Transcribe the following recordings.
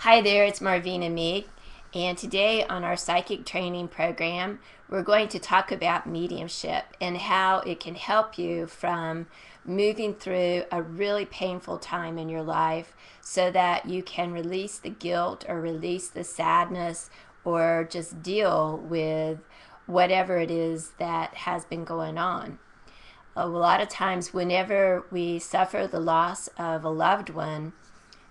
Hi there, it's MarVeena, and today on our psychic training program, we're going to talk about mediumship and how it can help you from moving through a really painful time in your life so that you can release the guilt or release the sadness or just deal with whatever it is that has been going on. A lot of times, whenever we suffer the loss of a loved one,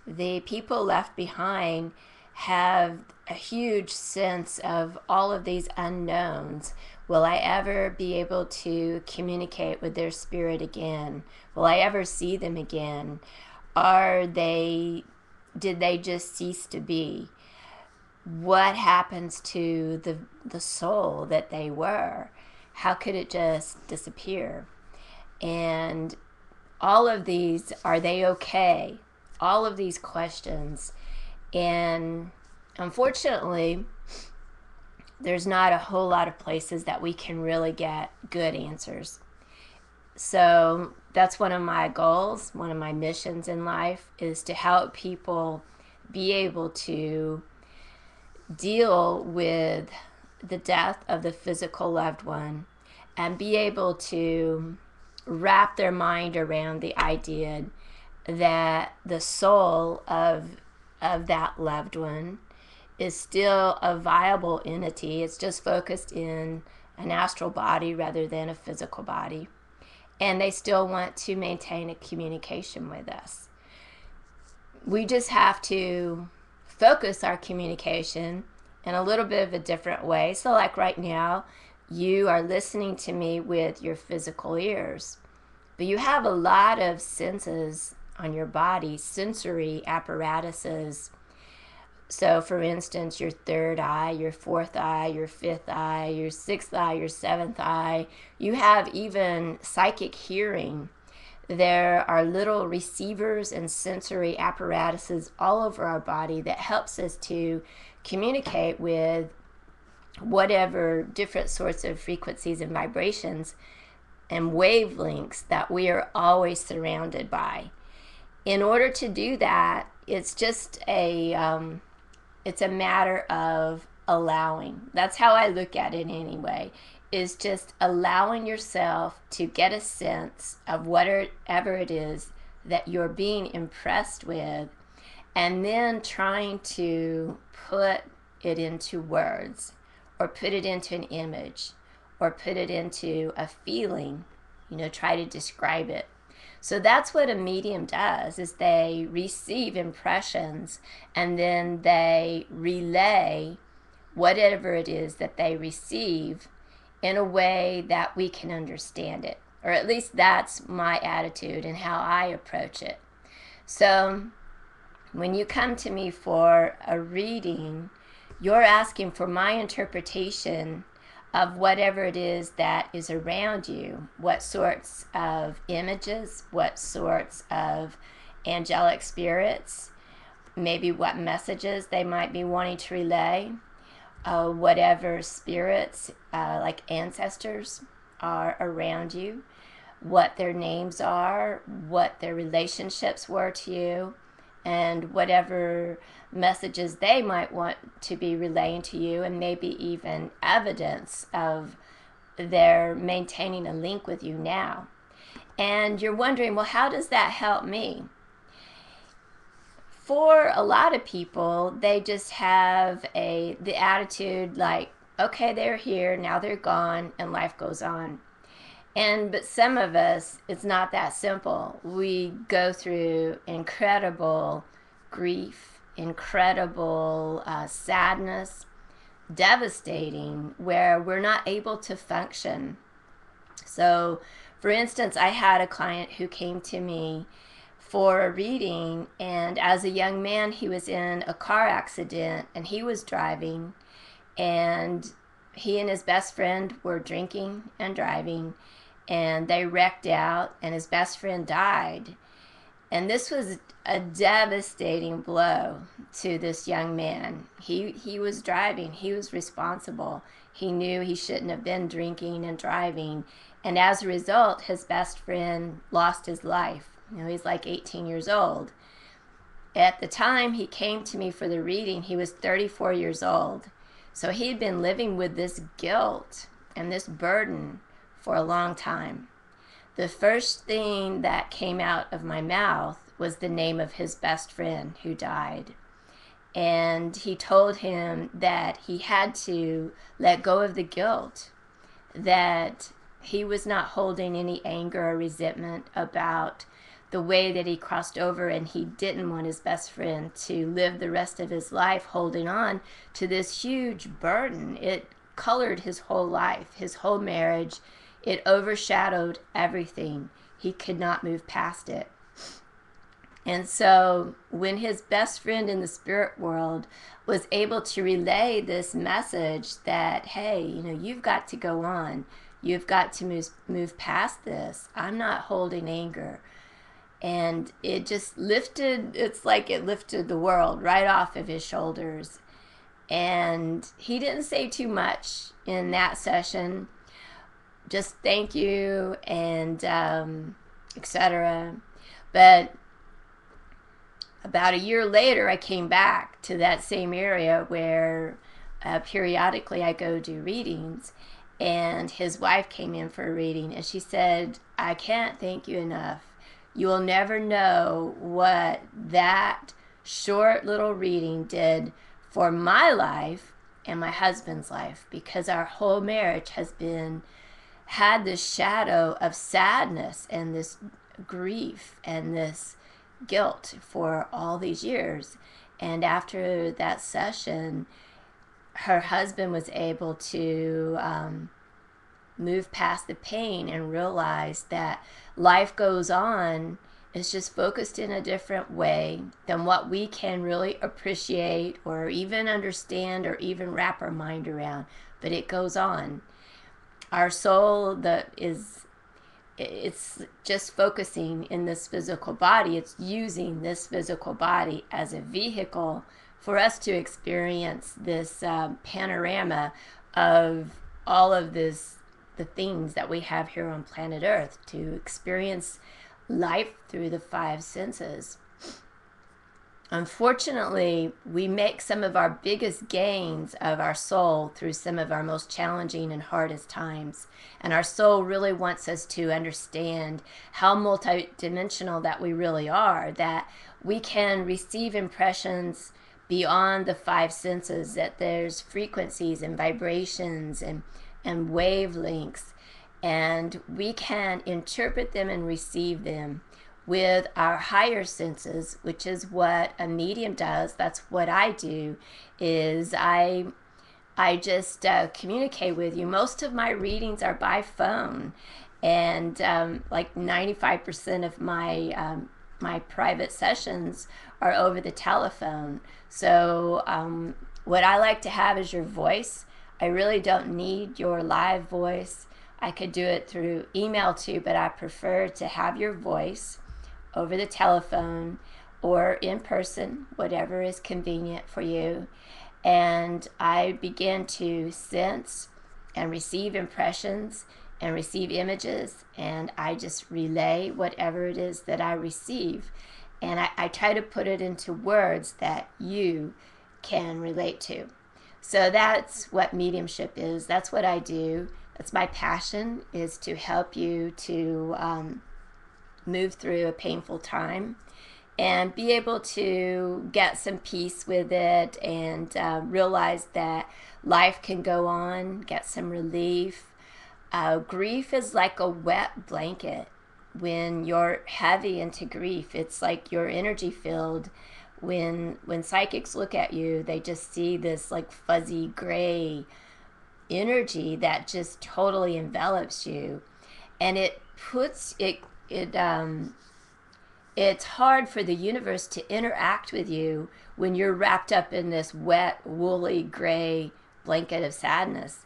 the people left behind have a huge sense of all of these unknowns. Will I ever be able to communicate with their spirit again? Will I ever see them again? Did they just cease to be? What happens to the soul that they were? How could it just disappear? And all of these, are they okay? All of these questions. And unfortunately, there's not a whole lot of places that we can really get good answers. So that's one of my goals, one of my missions in life, is to help people be able to deal with the death of the physical loved one and be able to wrap their mind around the idea that the soul of that loved one is still a viable entity. It's just focused in an astral body rather than a physical body. And they still want to maintain a communication with us. We just have to focus our communication in a little bit of a different way. So like right now, you are listening to me with your physical ears, but you have a lot of senses on your body, sensory apparatuses. So for instance, your third eye, your fourth eye, your fifth eye, your sixth eye, your seventh eye. You have even psychic hearing. There are little receivers and sensory apparatuses all over our body that helps us to communicate with whatever different sorts of frequencies and vibrations and wavelengths that we are always surrounded by. In order to do that, it's just it's a matter of allowing. That's how I look at it anyway, is just allowing yourself to get a sense of whatever it is that you're being impressed with, and then trying to put it into words or put it into an image or put it into a feeling, try to describe it. So that's what a medium does, is they receive impressions and then they relay whatever it is that they receive in a way that we can understand it. Or at least that's my attitude and how I approach it. So when you come to me for a reading, you're asking for my interpretation of whatever it is that is around you, what sorts of images, what sorts of angelic spirits, maybe what messages they might be wanting to relay, whatever spirits, like ancestors, are around you, what their names are, what their relationships were to you, and whatever messages they might want to be relaying to you, and maybe even evidence of their maintaining a link with you now. And you're wondering, well, how does that help me? For a lot of people, they just have the attitude like, okay, they're here, now they're gone, and life goes on. But some of us, it's not that simple. We go through incredible grief, incredible sadness, devastating, where we're not able to function. So, for instance, I had a client who came to me for a reading, and as a young man, he was in a car accident, and he was driving, and he and his best friend were drinking and driving, and they wrecked out, and his best friend died. And this was a devastating blow to this young man. He was driving. He was responsible. He knew he shouldn't have been drinking and driving. And as a result, his best friend lost his life. He's like 18 years old. At the time he came to me for the reading, he was 34 years old. So he'd been living with this guilt and this burden for a long time. The first thing that came out of my mouth was the name of his best friend who died. And he told him that he had to let go of the guilt, that he was not holding any anger or resentment about the way that he crossed over, and he didn't want his best friend to live the rest of his life holding on to this huge burden. It colored his whole life, his whole marriage. It overshadowed everything. He could not move past it. And so when his best friend in the spirit world was able to relay this message that, hey, you've got to go on. You've got to move past this. I'm not holding anger. And it just lifted, it's like it lifted the world right off of his shoulders. And he didn't say too much in that session. Just thank you and etc. But about a year later, I came back to that same area where periodically I go do readings. And his wife came in for a reading, and she said, I can't thank you enough. You will never know what that short little reading did for my life and my husband's life, because our whole marriage has had this shadow of sadness and this grief and this guilt for all these years. And after that session, her husband was able to move past the pain and realize that life goes on. It's just focused in a different way than what we can really appreciate or even understand or even wrap our mind around. But it goes on. Our soul it's just focusing in this physical body. It's using this physical body as a vehicle for us to experience this panorama of all of the things that we have here on planet Earth, to experience life through the five senses. Unfortunately, we make some of our biggest gains of our soul through some of our most challenging and hardest times. And our soul really wants us to understand how multidimensional that we really are, that we can receive impressions beyond the five senses, that there's frequencies and vibrations and wavelengths, and we can interpret them and receive them with our higher senses, which is what a medium does. That's what I do, is I just communicate with you. Most of my readings are by phone, and like 95% of my private sessions are over the telephone. So what I like to have is your voice. I really don't need your live voice. I could do it through email too, but I prefer to have your voice over the telephone or in person, whatever is convenient for you. And I begin to sense and receive impressions and receive images, and I just relay whatever it is that I receive. And I try to put it into words that you can relate to. So that's what mediumship is. That's what I do. That's my passion, is to help you to move through a painful time and be able to get some peace with it, and realize that life can go on, get some relief. Grief is like a wet blanket. When you're heavy into grief, it's like your energy field. When psychics look at you, they just see this like fuzzy gray energy that just totally envelops you, and it's hard for the universe to interact with you when you're wrapped up in this wet, woolly, gray blanket of sadness.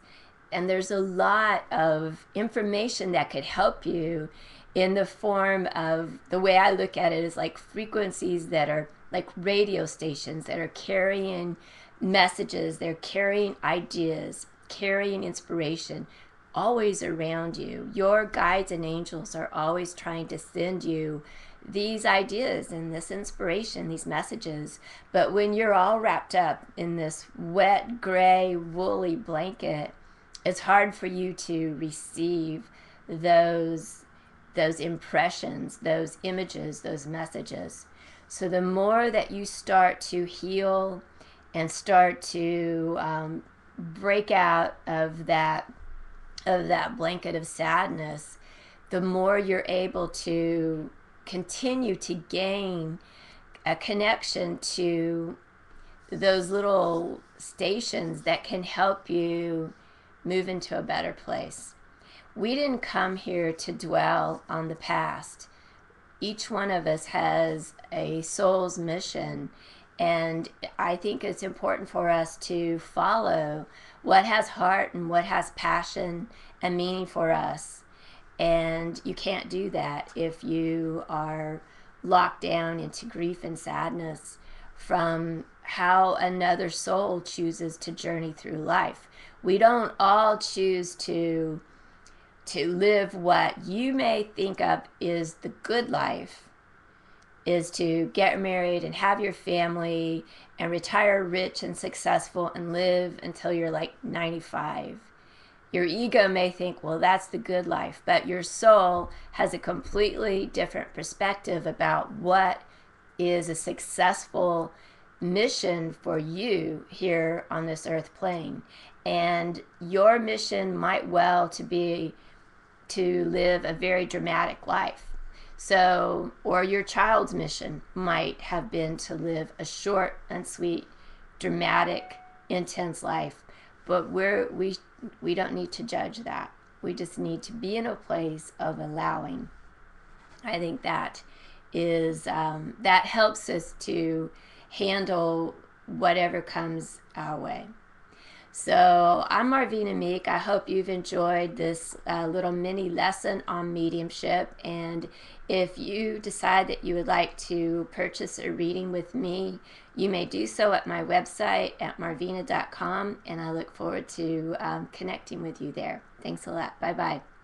And there's a lot of information that could help you in the form of, the way I look at it is like frequencies that are like radio stations that are carrying messages, they're carrying ideas, carrying inspiration, always around you. Your guides and angels are always trying to send you these ideas and this inspiration, these messages. But when you're all wrapped up in this wet, gray, woolly blanket, it's hard for you to receive those impressions, those images, those messages. So the more that you start to heal and start to break out of that blanket of sadness, the more you're able to continue to gain a connection to those little stations that can help you move into a better place. We didn't come here to dwell on the past. Each one of us has a soul's mission, and I think it's important for us to follow what has heart and what has passion and meaning for us. And you can't do that if you are locked down into grief and sadness from how another soul chooses to journey through life. We don't all choose to live what you may think of is the good life, is to get married and have your family and retire rich and successful and live until you're like 95. Your ego may think, well, that's the good life, but your soul has a completely different perspective about what is a successful mission for you here on this earth plane. And your mission might well to be to live a very dramatic life. So, or your child's mission might have been to live a short and sweet, dramatic, intense life. But we don't need to judge that. We just need to be in a place of allowing. I think that is that helps us to handle whatever comes our way. So I'm MarVeena Meek. I hope you've enjoyed this little mini lesson on mediumship. And if you decide that you would like to purchase a reading with me, you may do so at my website at marveena.com. And I look forward to connecting with you there. Thanks a lot. Bye-bye.